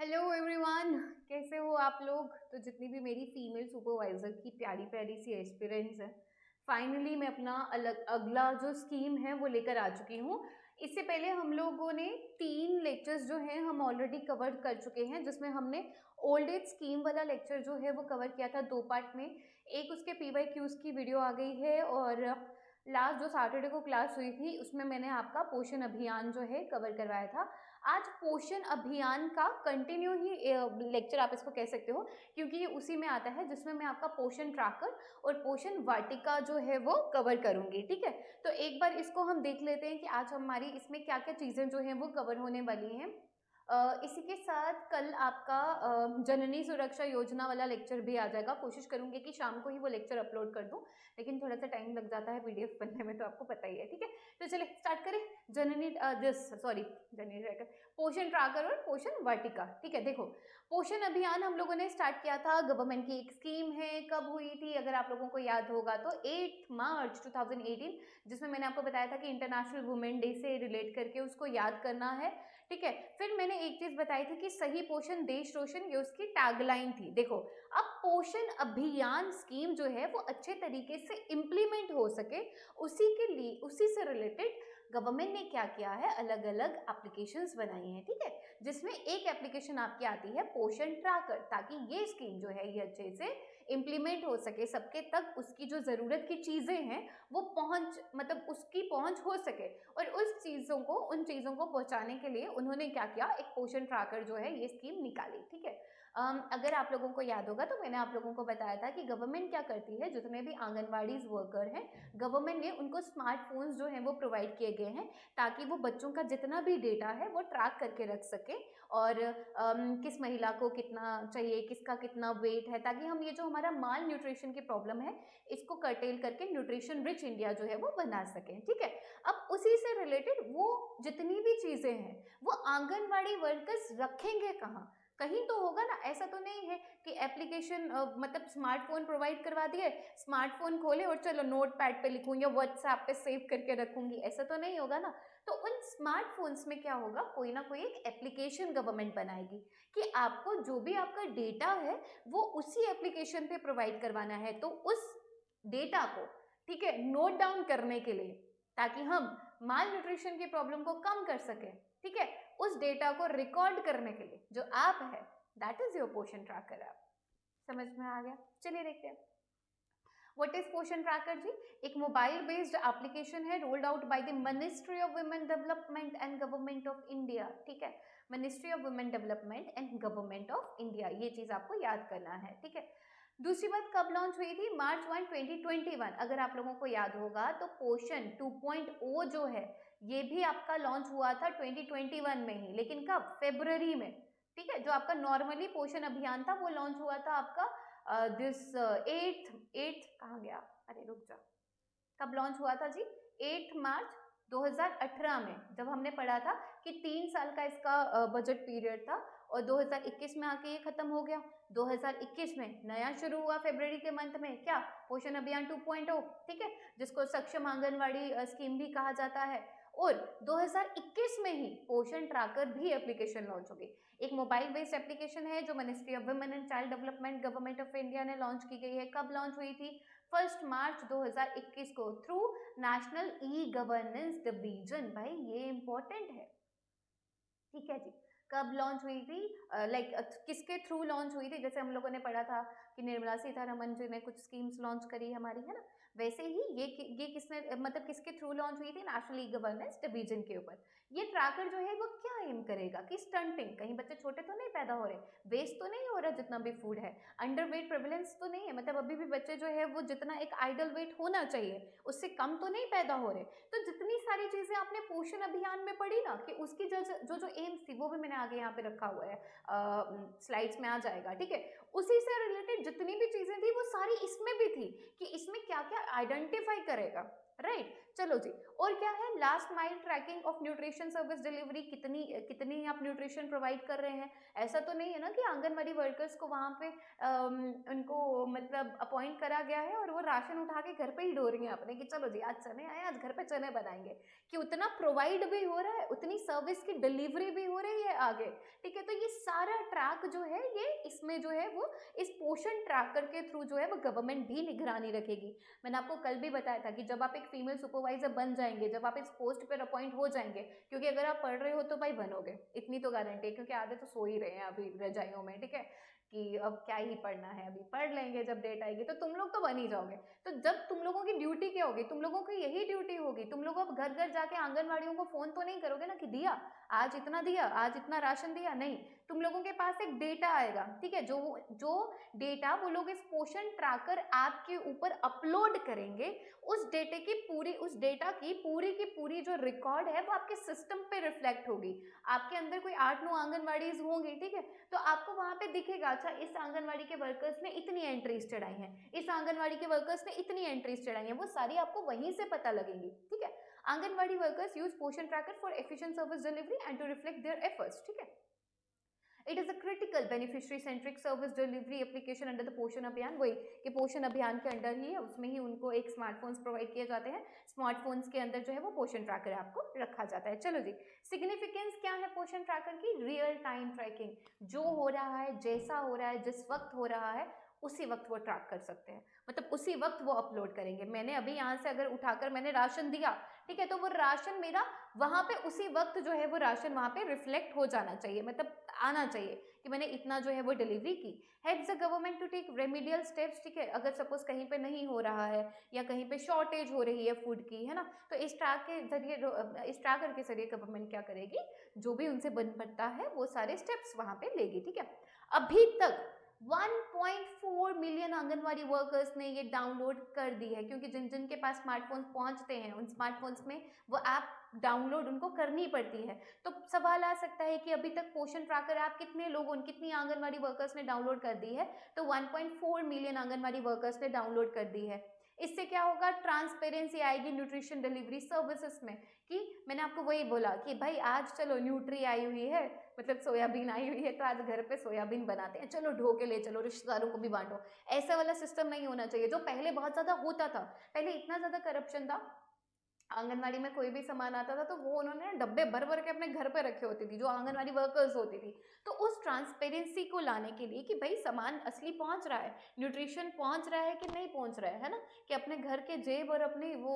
Hello everyone, कैसे हो आप लोग। तो जितनी भी मेरी फीमेल सुपरवाइजर की प्यारी प्यारी सी एस्पिरेंट्स हैं, फाइनली मैं अपना अलग अगला जो स्कीम है वो लेकर आ चुकी हूँ। इससे पहले हम लोगों ने 3 लेक्चर्स जो हैं हम ऑलरेडी कवर कर चुके हैं, जिसमें हमने ओल्ड एज स्कीम वाला लेक्चर जो है वो कवर किया था 2 पार्ट में। एक उसके PYQs की वीडियो आ गई है, और लास्ट जो सैटरडे को क्लास हुई थी उसमें मैंने आपका पोषण अभियान जो है कवर करवाया था। आज पोषण अभियान का कंटिन्यू ही लेक्चर आप इसको कह सकते हो, क्योंकि ये उसी में आता है जिसमें मैं आपका पोषण ट्रैकर और पोषण वाटिका जो है वो कवर करूंगी। ठीक है, तो एक बार इसको हम देख लेते हैं कि आज हमारी इसमें क्या क्या चीज़ें जो हैं वो कवर होने वाली हैं। इसी के साथ कल आपका जननी सुरक्षा योजना वाला लेक्चर भी आ जाएगा। कोशिश करूंगी कि शाम को ही वो लेक्चर अपलोड कर दूं, लेकिन थोड़ा सा टाइम लग जाता है PDF बनने में, तो आपको पता ही है। ठीक है, तो चलिए स्टार्ट करें। जननी जननी ट्रैकर, पोषण ट्रैकर और पोषण वाटिका। ठीक है, देखो पोषण अभियान हम लोगों ने स्टार्ट किया था, गवर्नमेंट की एक स्कीम है। कब हुई थी अगर आप लोगों को याद होगा तो 8 मार्च 2018, जिसमें मैंने आपको बताया था कि इंटरनेशनल वुमेन डे से रिलेट करके उसको याद करना है। ठीक है, फिर मैंने एक चीज बताई थी कि सही पोषण देश रोशन, ये उसकी टैगलाइन थी। देखो, अब पोषण अभियान स्कीम जो है वो अच्छे तरीके से इम्प्लीमेंट हो सके, उसी के लिए उसी से रिलेटेड गवर्नमेंट ने क्या किया है, अलग अलग एप्लीकेशंस बनाई हैं। ठीक है, जिसमें एक एप्लीकेशन आपकी आती है पोषण ट्रैकर, ताकि ये स्कीम जो है ये अच्छे से इम्प्लीमेंट हो सके, सबके तक उसकी जो ज़रूरत की चीज़ें हैं वो उसकी पहुंच हो सके। और उन चीज़ों को पहुंचाने के लिए उन्होंने क्या किया, एक पोषण ट्रैकर जो है ये स्कीम निकाली। ठीक है, अगर आप लोगों को याद होगा तो मैंने आप लोगों को बताया था कि गवर्नमेंट क्या करती है, जितने भी आंगनवाड़ी वर्कर हैं गवर्नमेंट ने उनको स्मार्टफोन्स जो हैं वो प्रोवाइड किए गए हैं, ताकि वो बच्चों का जितना भी डेटा है वो ट्रैक करके रख सके, और किस महिला को कितना चाहिए, किसका कितना वेट है, ताकि हम ये जो हमारा माल न्यूट्रिशन की प्रॉब्लम है इसको कर्टेल करके न्यूट्रिशन रिच इंडिया जो है वो बना सकें। ठीक है, अब उसी से रिलेटेड वो जितनी भी चीज़ें हैं वो आंगनवाड़ी वर्कर्स रखेंगे कहाँ, कहीं तो होगा ना। ऐसा तो नहीं है कि एप्लीकेशन स्मार्टफोन प्रोवाइड करवा दिए, स्मार्टफोन खोले और चलो नोट पैड पे लिखूं या व्हाट्सएप पे सेव करके रखूंगी, ऐसा तो नहीं होगा ना। तो उन स्मार्टफोन्स में क्या होगा, कोई ना कोई एक एप्लीकेशन गवर्नमेंट बनाएगी कि आपको जो भी आपका डेटा है वो उसी एप्लीकेशन पे प्रोवाइड करवाना है। तो उस डेटा को, ठीक है, नोट डाउन करने के लिए, ताकि हम माल न्यूट्रिशन की प्रॉब्लम को कम कर सकें, ठीक है, उस डेटा को रिकॉर्ड करने के लिए जो ऐप है, दैट इज योर पोषण ट्रैकर ऐप। समझ में आ गया? चलिए देखते हैं व्हाट इज पोषण ट्रैकर जी। एक मोबाइल बेस्ड एप्लीकेशन है, rolled out by the ministry of women development and government of India. ठीक है, ministry of women development and government of India, ये चीज आपको याद करना है। ठीक है, दूसरी बात कब लॉन्च हुई थी, मार्च 1 2021। अगर आप लोगों को याद होगा तो पोषण 2.0 जो है ये भी आपका लॉन्च हुआ था 2021 में ही, लेकिन कब, फेब्रुवरी में। ठीक है, जो आपका नॉर्मली पोषण अभियान था वो लॉन्च हुआ था आपका दिस एट्थ कहाँ गया, अरे रुक जा, कब लॉन्च हुआ था जी, 8 मार्च 2018 में, जब हमने पढ़ा था कि 3 साल का इसका बजट पीरियड था, और 2021 में आके ये खत्म हो गया। 2021 में नया शुरू हुआ फरवरी के मंथ में, क्या, पोषण अभियान 2.0। ठीक है, जिसको सक्षम आंगनवाड़ी स्कीम भी कहा जाता है। और 2021 में ही पोषण ट्रैकर भी एप्लीकेशन लॉन्च होगी। एक मोबाइल बेस्ड एप्लीकेशन है जो ministry of women and child development government of India ने लॉन्च की गई है। कब लॉन्च हुई थी, 1 मार्च 2021 को, through national e governance division. भाई ये इंपॉर्टेंट है। ठीक है जी, कब लॉन्च हुई थी, किसके थ्रू लॉन्च हुई थी, जैसे हम लोगों ने पढ़ा था कि निर्मला सीतारमन जी ने कुछ स्कीम्स लॉन्च करी हमारी, है ना, वैसे ही ये किसने, किसके थ्रू लॉन्च हुई थी, नेशनल ई गवर्नेंस डिवीजन के ऊपर। ये ट्रैकर जो है वो क्या एम करेगा कि स्टंटिंग, कहीं बच्चे छोटे तो नहीं पैदा हो रहे, वेस्ट तो नहीं हो रहा जितना भी फूड है, अंडर वेट प्रेवलेंस तो नहीं है, अभी भी बच्चे जो है वो जितना एक आइडल वेट होना चाहिए उससे कम तो नहीं पैदा हो रहे। तो जितनी सारी चीजें आपने पोषण अभियान में पढ़ी ना, कि उसकी जो एम्स थी वो भी मैंने आगे यहाँ पे रखा हुआ है, स्लाइड्स में आ जाएगा। ठीक है, उसी से रिलेटेड जितनी भी चीजें थी वो सारी इसमें भी थी, कि इसमें क्या क्या आइडेंटिफाई करेगा, राइट। चलो जी, और क्या है, last mile tracking of nutrition service delivery, कितनी कितनी आप न्यूट्रिशन प्रोवाइड कर रहे हैं। ऐसा तो नहीं है ना कि आंगनवाड़ी वर्कर्स को वहाँ पे उनको मतलब अपॉइंट करा गया है और वो राशन उठा के घर पे ही डो रही हैं अपने कि चलो जी आज चने आए, आज घर पे चने बनाएंगे, कि उतना प्रोवाइड भी हो रहा है, उतनी सर्विस की डिलीवरी भी हो रही है आगे, ठीक है। तो ये सारा ट्रैक जो है, ये इसमें जो है वो इस पोषण ट्रैकर के थ्रू जो है वो गवर्नमेंट भी निगरानी रखेगी। मैंने आपको कल भी बताया था कि जब आप एक फीमेल सुपरवाइजर बन जाएंगे, जब आप इस पोस्ट पर अपॉइंट हो जाएंगे, क्योंकि अगर आप पढ़ रहे हो तो भाई बनोगे, इतनी तो गारंटी है, क्योंकि आधे तो सो ही रहे हैं अभी रजाइयों में, ठीक है, कि अब क्या ही पढ़ना है, अभी पढ़ लेंगे, जब डेट आएगी तो तुम लोग तो बन ही जाओगे। तो जब तुम लोगों की ड्यूटी क्या होगी, तुम लोगों की यही ड्यूटी होगी, तुम लोग अब घर घर जाके आंगनवाड़ियों को फोन तो नहीं करोगे ना कि दिया, आज इतना राशन दिया, नहीं, तुम लोगों के पास एक डेटा आएगा, ठीक है, जो डेटा वो लोग इस पोषण ट्रैकर ऐप के ऊपर अपलोड करेंगे, उस डेटा की पूरी जो रिकॉर्ड है वो आपके सिस्टम पे रिफ्लेक्ट होगी। आपके अंदर कोई 8-9 आंगनवाड़ीज होंगी, ठीक है, तो आपको वहां पे दिखेगा, अच्छा इस आंगनवाड़ी के वर्कर्स ने इतनी एंट्रीज चढ़ाई हैं, इस आंगनवाड़ी के वर्कर्स ने इतनी एंट्रीज चढ़ाई हैं, वो सारी आपको वहीं से पता लगेंगी, ठीक है। Anganwadi workers use Poshan tracker for efficient service delivery and to reflect their efforts, ठीक है। It is a critical beneficiary centric service delivery application under the Poshan Abhiyan, वही कि पोषण अभियान के अंडर ही है, उसमें ही उनको एक स्मार्टफोन्स प्रोवाइड किए जाते हैं, स्मार्टफोन्स के अंदर जो है वो पोषण ट्रैकर आपको रखा जाता है। चलो जी, सिग्निफिकेंस क्या है पोषण ट्रैकर की, रियल टाइम ट्रैकिंग, जो हो रहा है, जैसा हो रहा है, जिस वक्त हो रहा है, उसी वक्त वो ट्रैक कर सकते हैं, मतलब उसी वक्त वो अपलोड करेंगे। मैंने अभी यहाँ से अगर उठाकर मैंने राशन दिया, ठीक है, तो वो राशन मेरा वहां पे उसी वक्त जो है वो राशन वहां पे रिफ्लेक्ट हो जाना चाहिए, मतलब आना चाहिए कि मैंने इतना जो है वो डिलीवरी की। Helps the government to take remedial steps, ठीक है, अगर सपोज कहीं पे नहीं हो रहा है या कहीं पे शॉर्टेज हो रही है फूड की, है ना, तो इस ट्रैकर के जरिए गवर्नमेंट क्या करेगी, जो भी उनसे बन पड़ता है वो सारे स्टेप्स वहां पे लेगी, ठीक है। अभी तक 1.4 मिलियन आंगनवाड़ी वर्कर्स ने ये डाउनलोड कर दी है, क्योंकि जिन जिन के पास स्मार्टफोन्स पहुंचते हैं उन स्मार्टफोन्स में वो ऐप डाउनलोड उनको करनी पड़ती है। तो सवाल आ सकता है कि अभी तक पोषण ट्रैकर ऐप कितनी आंगनवाड़ी वर्कर्स ने डाउनलोड कर दी है, तो 1.4 मिलियन आंगनवाड़ी वर्कर्स ने डाउनलोड कर दी है। इससे क्या होगा, ट्रांसपेरेंसी आएगी न्यूट्रिशन डिलीवरी सर्विसेज में, कि मैंने आपको वही बोला कि भाई आज चलो न्यूट्री आई हुई है, मतलब सोयाबीन आई हुई है, तो आज घर पे सोयाबीन बनाते हैं, चलो ढो के ले चलो, रिश्तेदारों को भी बांटो। ऐसा वाला सिस्टम नहीं होना चाहिए जो पहले बहुत ज्यादा होता था। पहले इतना ज्यादा करप्शन था, आंगनवाड़ी में कोई भी सामान आता था तो वो उन्होंने डब्बे भर भर के अपने घर पे रखे होती थी, जो आंगनवाड़ी वर्कर्स होती थी। तो उस ट्रांसपेरेंसी को लाने के लिए कि भाई सामान असली पहुंच रहा है, न्यूट्रिशन पहुंच रहा है कि नहीं पहुंच रहा है ना, कि अपने घर के जेब और अपनी वो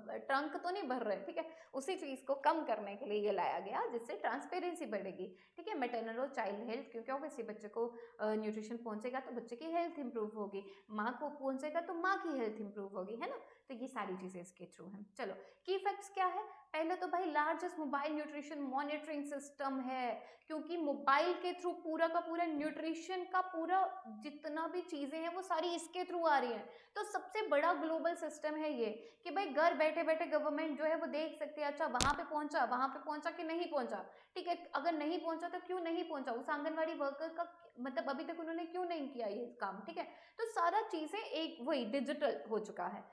ट्रंक तो नहीं भर रहे, ठीक है, उसी चीज को कम करने के लिए ये लाया गया, जिससे ट्रांसपेरेंसी बढ़ेगी, ठीक है। मैटरनल और चाइल्ड हेल्थ, क्योंकि ऑब्वियसली बच्चे को न्यूट्रिशन पहुंचेगा तो बच्चे की हेल्थ इंप्रूव होगी, माँ को पहुंचेगा तो माँ की हेल्थ इंप्रूव होगी, है ना। तो ये सारी चीजें इसके थ्रू हैं। चलो, की इफेक्ट्स क्या है, पहले तो भाई largest mobile nutrition monitoring system है, क्योंकि मोबाइल के थ्रू पूरा का पूरा न्यूट्रिशन का पूरा जितना भी चीजें हैं वो सारी इसके थ्रू आ रही हैं। तो सबसे बड़ा ग्लोबल सिस्टम है ये, कि भाई घर बैठे बैठे गवर्नमेंट जो है वो देख सकती है, अच्छा वहां पे पहुंचा कि नहीं पहुंचा, ठीक है, अगर नहीं पहुंचा तो क्यों नहीं पहुंचा, उस आंगनवाड़ी वर्कर का मतलब अभी तक उन्होंने क्यों नहीं किया ये काम, ठीक है। तो सारा चीजें एक वही डिजिटल हो चुका है।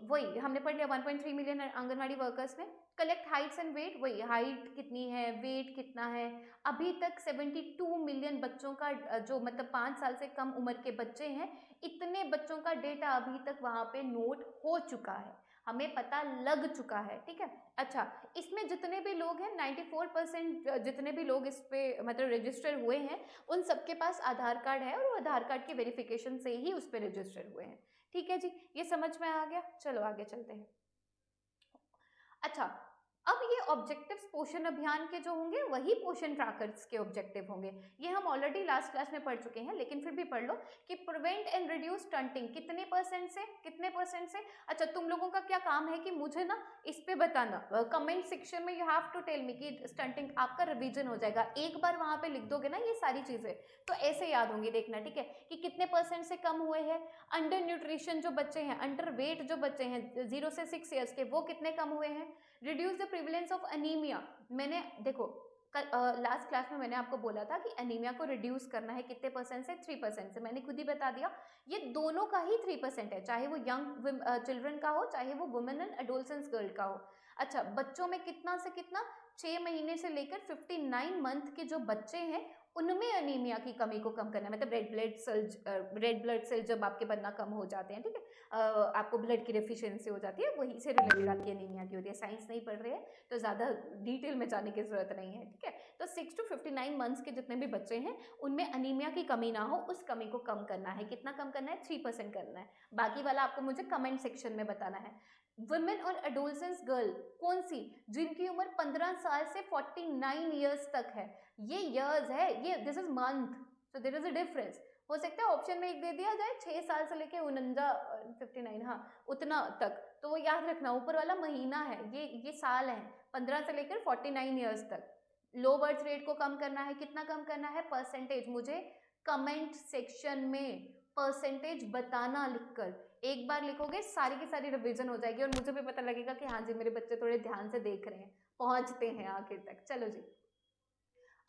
वही हमने पढ़ लिया, 1.3 मिलियन आंगनवाड़ी वर्कर्स ने कलेक्ट हाइट्स एंड वेट, वही हाइट कितनी है, वेट कितना है। अभी तक 72 मिलियन बच्चों का जो मतलब 5 साल से कम उम्र के बच्चे हैं, इतने बच्चों का डेटा अभी तक वहां पे नोट हो चुका है, हमें पता लग चुका है, ठीक है। अच्छा, इसमें जितने भी लोग हैं 94% जितने भी लोग इस पे मतलब रजिस्टर हुए हैं, उन सबके पास आधार कार्ड है, और वो आधार कार्ड के वेरिफिकेशन से ही उस पर रजिस्टर हुए हैं, ठीक है जी, ये समझ में आ गया। चलो आगे चलते हैं। अच्छा, अब ये ऑब्जेक्टिव्स पोषण अभियान के जो होंगे वही पोषण ट्रैकर्स के ऑब्जेक्टिव होंगे। ये हम ऑलरेडी लास्ट क्लास में पढ़ चुके हैं, लेकिन फिर भी पढ़ लो कि प्रिवेंट एंड रिड्यूस स्टंटिंग कितने परसेंट से। अच्छा, तुम लोगों का क्या काम है कि मुझे ना इस पे बताना, कमेंट सेक्शन में you have to tell me कि स्टंटिंग आपका रिवीजन हो जाएगा, एक बार वहां पे लिख दोगे ना ये सारी चीजें तो ऐसे याद होंगी, देखना, ठीक है, कि कितने परसेंट से कम हुए हैं। अंडर न्यूट्रिशन जो बच्चे हैं, अंडर वेट जो बच्चे हैं 0 से 6 ईयर्स के, वो कितने कम हुए हैं। Reduce the prevalence of anaemia, मैंने देखो लास्ट क्लास में मैंने आपको बोला था कि एनीमिया को रिड्यूस करना है कितने परसेंट से, 3% से। मैंने खुद ही बता दिया ये दोनों का ही 3% है, चाहे वो यंग चिल्ड्रन का हो, चाहे वो वुमेन एंड एडोलसेंस गर्ल का हो। अच्छा, बच्चों में कितना से कितना, 6 महीने से लेकर 59 मंथ के जो बच्चे हैं उनमें अनीमिया की कमी को कम करना है। मतलब रेड ब्लड सेल जब आपके बनना कम हो जाते हैं, ठीक है, आपको ब्लड की डेफिशिएंसी हो जाती है, वही से रिलेटेड आपकी अनीमिया की होती है। साइंस नहीं पढ़ रहे हैं तो ज़्यादा डिटेल में जाने की जरूरत नहीं है, ठीक है। तो 6 to 59 मंथ्स के जितने भी बच्चे हैं उनमें अनीमिया की कमी ना हो, उस कमी को कम करना है। कितना कम करना है? 3% करना है। बाकी वाला आपको मुझे कमेंट सेक्शन में बताना है। वुमेन और एडोलसेंस गर्ल कौन सी? जिनकी उम्र 15 साल से 49 ईयर्स तक है। ये ईयर्स है, ये this is month, so there is a difference. हो सकता है ऑप्शन में एक दे दिया जाए 6 साल से लेके 59, हाँ उतना तक, तो वो याद रखना, ऊपर वाला महीना है, ये साल है, 15 से लेकर 49 ईयर्स तक। लो बर्थ रेट को कम करना है, कितना कम करना है? परसेंटेज। मुझे कमेंट सेक्शन में परसेंटेज बताना लिखकर। एक बार लिखोगे सारी की सारी रिवीजन हो जाएगी और मुझे भी पता लगेगा कि हाँ जी मेरे बच्चे थोड़े ध्यान से देख रहे हैं, पहुंचते हैं आखिर तक। चलो जी,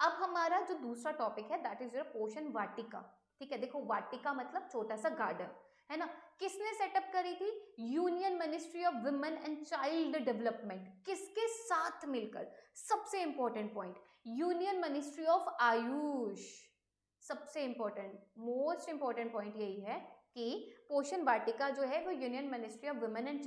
अब हमारा जो दूसरा टॉपिक है दैट इज योर पोषण वाटिका। ठीक है, देखो वाटिका मतलब छोटा सा गार्डन है ना। किसने सेटअप करी थी? Union ministry of women and child development. किसके साथ मिलकर? सबसे important point, union ministry of Ayush. सबसे इंपॉर्टेंट, मोस्ट इंपॉर्टेंट पॉइंट यही है कि पोषण वाटिका जो है वो union ministry of women and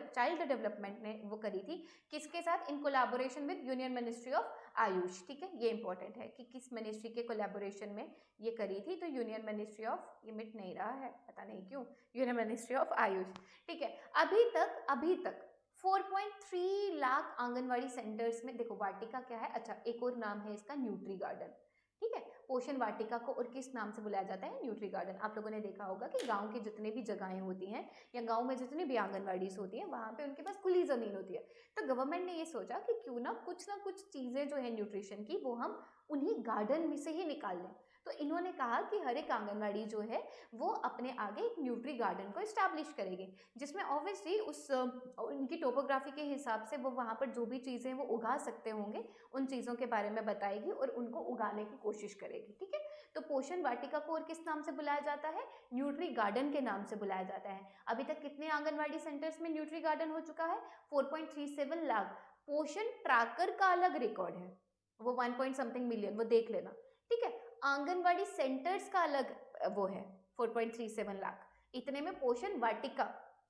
child development ने वो करी थी। किसके साथ? In collaboration with union ministry of Ayush. ठीक है, ये इंपॉर्टेंट है कि किस मिनिस्ट्री के कोलैबोरेशन में ये करी थी। तो यूनियन मिनिस्ट्री ऑफ, ये मिट नहीं रहा है पता नहीं क्यों, यूनियन मिनिस्ट्री ऑफ आयुष। ठीक है, अभी तक 4.3 लाख आंगनवाड़ी सेंटर्स में, देखो वाटिका क्या है, अच्छा एक और नाम है इसका, न्यूट्री गार्डन। ठीक है, पोषण वाटिका को और किस नाम से बुलाया जाता है? Nutri garden. आप लोगों ने देखा होगा कि गांव की जितने भी जगहें होती हैं या गांव में जितनी भी आंगनवाड़ीज होती हैं वहां पे उनके पास खुली जमीन होती है। तो गवर्नमेंट ने ये सोचा कि क्यों ना कुछ चीजें जो है न्यूट्रिशन की वो हम उन्हीं गार्डन में से ही निकाल लें। तो इन्होंने कहा कि हर एक आंगनवाड़ी जो है वो अपने आगे एक न्यूट्री गार्डन को इस्टेब्लिश करेगी, जिसमें ऑब्वियसली उस उनकी टोपोग्राफी के हिसाब से वो वहाँ पर जो भी चीज़ें वो उगा सकते होंगे उन चीज़ों के बारे में बताएगी और उनको उगाने की कोशिश करेगी। ठीक है, तो पोषण वाटिका को और किस नाम से बुलाया जाता है? न्यूट्री गार्डन के नाम से बुलाया जाता है। अभी तक कितने आंगनवाड़ी सेंटर्स में न्यूट्री गार्डन हो चुका है? 4.37 लाख। पोषण ट्रैकर का अलग रिकॉर्ड है, वो 1 समथिंग मिलियन, वो देख लेना। ठीक है, आंगनवाड़ी सेंटर्स का अलग वो है 4.37 लाख। इतने में पोषण वाटिका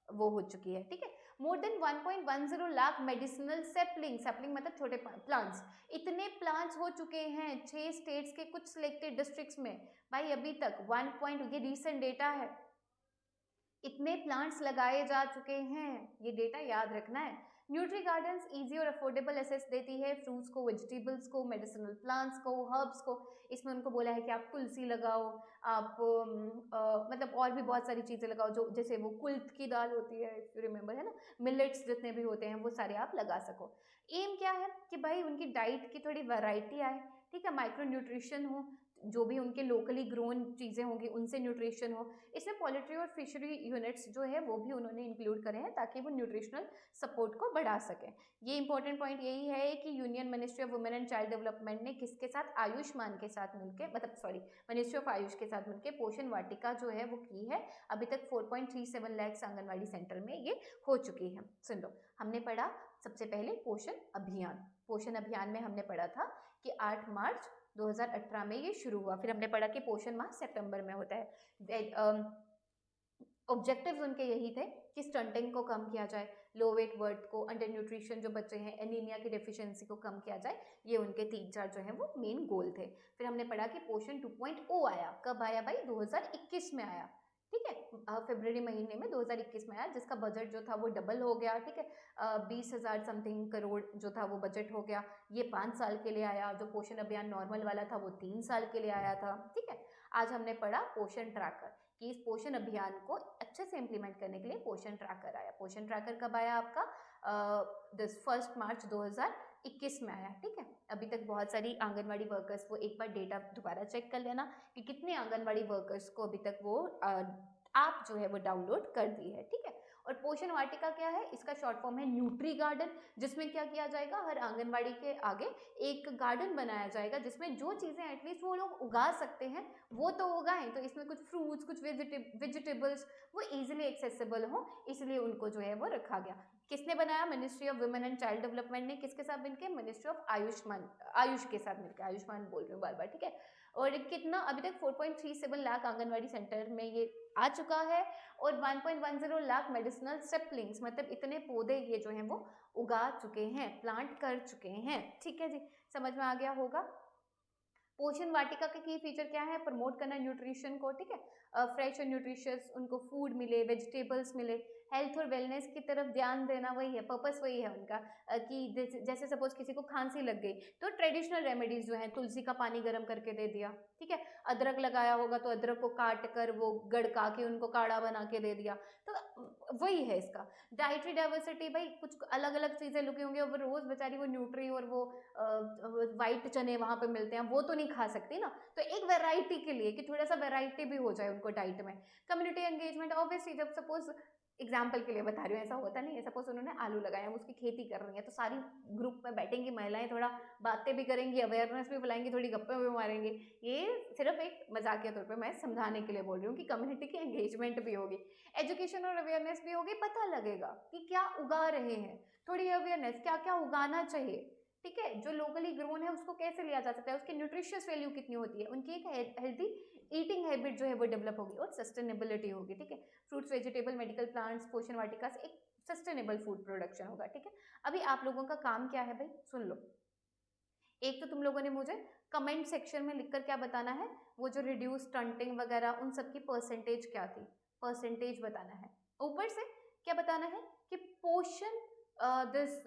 वो हो चुकी है। ठीक है, more than 1.10 lakh medicinal sapling मतलब छोटे प्लांट्स, इतने प्लांट्स हो चुके हैं 6 स्टेट्स के कुछ सिलेक्टेड डिस्ट्रिक्ट्स में। भाई अभी तक 1. ये रिसेंट डेटा है, इतने प्लांट्स लगाए जा चुके हैं, ये डेटा याद रखना है। न्यूट्री गार्डन्स इजी और अफोर्डेबल एसेस देती है फ्रूट्स को, वेजिटेबल्स को, मेडिसिनल प्लांट्स को, हर्ब्स को। इसमें उनको बोला है कि आप तुलसी लगाओ, आप मतलब और भी बहुत सारी चीज़ें लगाओ, जो जैसे वो कुल्थ की दाल होती है इफ यू रिमेंबर, है ना, मिलेट्स जितने भी होते हैं वो सारे आप लगा सको। एम क्या है कि भाई उनकी डाइट की थोड़ी वैरायटी आए। ठीक है, माइक्रो न्यूट्रिशन हो, जो भी उनके लोकली ग्रोन चीज़ें होंगी उनसे न्यूट्रिशन हो। इसमें पोल्ट्री और फिशरी यूनिट्स जो है वो भी उन्होंने इंक्लूड करे हैं ताकि वो न्यूट्रिशनल सपोर्ट को बढ़ा सकें। ये इंपॉर्टेंट पॉइंट यही है कि union ministry of women and child development ने किसके साथ? आयुष्मान के साथ मिलकर, मतलब सॉरी मिनिस्ट्री ऑफ आयुष के साथ मिलकर पोषण वाटिका जो है वो की है। अभी तक 4.37 लाख आंगनवाड़ी सेंटर में ये हो चुकी है। सुन लो, हमने पढ़ा सबसे पहले पोषण अभियान। पोषण अभियान में हमने पढ़ा था कि 8 मार्च 2018 में ये शुरू हुआ। फिर हमने पढ़ा कि पोषण माह सितंबर में होता है। ऑब्जेक्टिव्स उनके यही थे कि स्टंटिंग को कम किया जाए, लो वेट बर्थ को, अंडर न्यूट्रिशन जो बच्चे हैं, एनीमिया की डेफिशिएंसी को कम किया जाए। ये उनके 3-4 जो है वो मेन गोल थे। फिर हमने पढ़ा कि पोषण 2.0 आया। कब आया भाई? 2021 में आया। ठीक है, फरवरी महीने में 2021 में आया, जिसका बजट जो था वो डबल हो गया। ठीक है, 20,000 समथिंग करोड़ जो था वो बजट हो गया। ये 5 साल के लिए आया। जो पोषण अभियान नॉर्मल वाला था वो 3 साल के लिए आया था। ठीक है, आज हमने पढ़ा पोषण ट्रैकर कि इस पोषण अभियान को अच्छे से इम्प्लीमेंट करने के लिए पोषण ट्रैकर आया। पोषण ट्रैकर कब आया आपका? 1 मार्च 2021 में आया। ठीक है, अभी तक बहुत सारी आंगनवाड़ी वर्कर्स, वो एक बार डेटा दोबारा चेक कर लेना कि कितने आंगनवाड़ी वर्कर्स को अभी तक वो आप जो है वो डाउनलोड कर दी है। ठीक है, और पोषण वाटिका क्या है, इसका शॉर्ट फॉर्म है न्यूट्री गार्डन, जिसमें क्या किया जाएगा, हर आंगनबाड़ी के आगे एक गार्डन बनाया जाएगा जिसमें जो चीज़ें एटलीस्ट वो लोग उगा सकते हैं वो तो उगाएं। तो इसमें कुछ फ्रूट्स, कुछ वेजिटेबल्स वो इजीली एक्सेसिबल हो, इसलिए उनको जो है वो रखा गया। किसने बनाया, ministry of women and child development ने। किसके साथ मिलकर, मिनिस्ट्री ऑफ आयुष के साथ मिलकर, आयुष्मान बोल रही हूँ बार बार, ठीक है। और कितना अभी तक 4.37 लाख आंगनवाड़ी सेंटर में ये आ चुका है, और 1.10 लाख मेडिसिनल सेपलिंग्स, मतलब इतने पौधे ये जो हैं वो उगा चुके हैं, प्लांट कर चुके हैं, ठीक है जी, समझ में आ गया होगा। पोषण वाटिका के की फीचर क्या है, प्रमोट करना न्यूट्रिशन को, ठीक है, फ्रेश और न्यूट्रिशियस उनको फूड मिले, वेजिटेबल्स मिले, हेल्थ और वेलनेस की तरफ ध्यान देना, वही है पर्पस, वही है उनका कि जैसे सपोज किसी को खांसी लग गई तो ट्रेडिशनल रेमेडीज जो है, तुलसी का पानी गर्म करके दे दिया, ठीक है, अदरक लगाया होगा तो अदरक को काट कर वो गड़का के उनको काढ़ा बना के दे दिया, तो वही है इसका। डाइटरी डाइवर्सिटी, भाई कुछ अलग अलग चीज़ें लुकी होंगी और वो रोज़ बेचारी वो न्यूट्री और वो वाइट चने वहाँ पे मिलते हैं वो तो नहीं खा सकती ना, तो एक वैरायटी के लिए कि थोड़ा सा वैरायटी भी हो जाए उनको डाइट में। कम्युनिटी एंगेजमेंट, ऑब्वियसली जब सपोज एग्जाम्पल के लिए बता रही हूँ, ऐसा होता नहीं है, सपोज उन्होंने आलू लगाए हैं, उसकी खेती कर रही है, तो सारी ग्रुप में बैठेंगी महिलाएं, थोड़ा बातें भी करेंगी, अवेयरनेस भी फैलाएंगी, थोड़ी गप्पे भी मारेंगे। ये सिर्फ एक मजाकिया तौर पे मैं समझाने के लिए बोल रही हूँ कि कम्युनिटी की एंगेजमेंट भी होगी, एजुकेशन और अवेयरनेस भी होगी, पता लगेगा कि क्या उगा रहे हैं, थोड़ी अवेयरनेस क्या क्या उगाना चाहिए, ठीक है, जो लोकली ग्रोन है उसको कैसे लिया जा सकता है, उसकी न्यूट्रिशियस वैल्यू कितनी होती है, उनकी एक हेल्दी ईटिंग हैबिट जो है वो डेवलप होगी और सस्टेनेबिलिटी होगी, ठीक है। फ्रूट्स, वेजिटेबल, मेडिकल प्लांट्स, पोषण वाटिका से एक सस्टेनेबल फूड प्रोडक्शन होगा, ठीक है। अभी आप लोगों का काम क्या है भाई, सुन लो। एक तो तुम लोगों ने मुझे कमेंट सेक्शन में लिखकर क्या बताना है, वो जो रिड्यूस स्टंटिंग वगैरह उन सब की परसेंटेज क्या थी, परसेंटेज बताना है। ऊपर से क्या बताना है कि पोषण दिस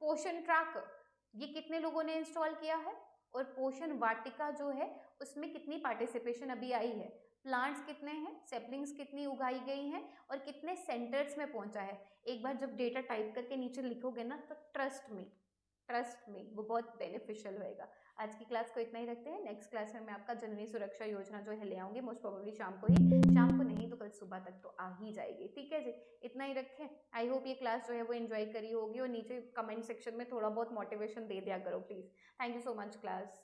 पोषण ट्रैकर ये कितने लोगों ने इंस्टॉल किया है, और पोषण वाटिका जो है उसमें कितनी पार्टिसिपेशन अभी आई है, प्लांट्स कितने हैं, सेपलिंग्स कितनी उगाई गई हैं, और कितने सेंटर्स में पहुंचा है। एक बार जब डेटा टाइप करके नीचे लिखोगे ना तो ट्रस्ट में वो बहुत बेनिफिशियल होएगा। आज की क्लास को इतना ही रखते हैं, नेक्स्ट क्लास में मैं आपका जननी सुरक्षा योजना जो है ले आऊंगी, मोस्ट प्रोबेबली शाम को नहीं तो कल सुबह तक तो आ ही जाएगी, ठीक है जी, इतना ही रखें। आई होप ये क्लास जो है वो एंजॉय करी होगी, और नीचे कमेंट सेक्शन में थोड़ा बहुत मोटिवेशन दे दिया करो please. Thank you so much class.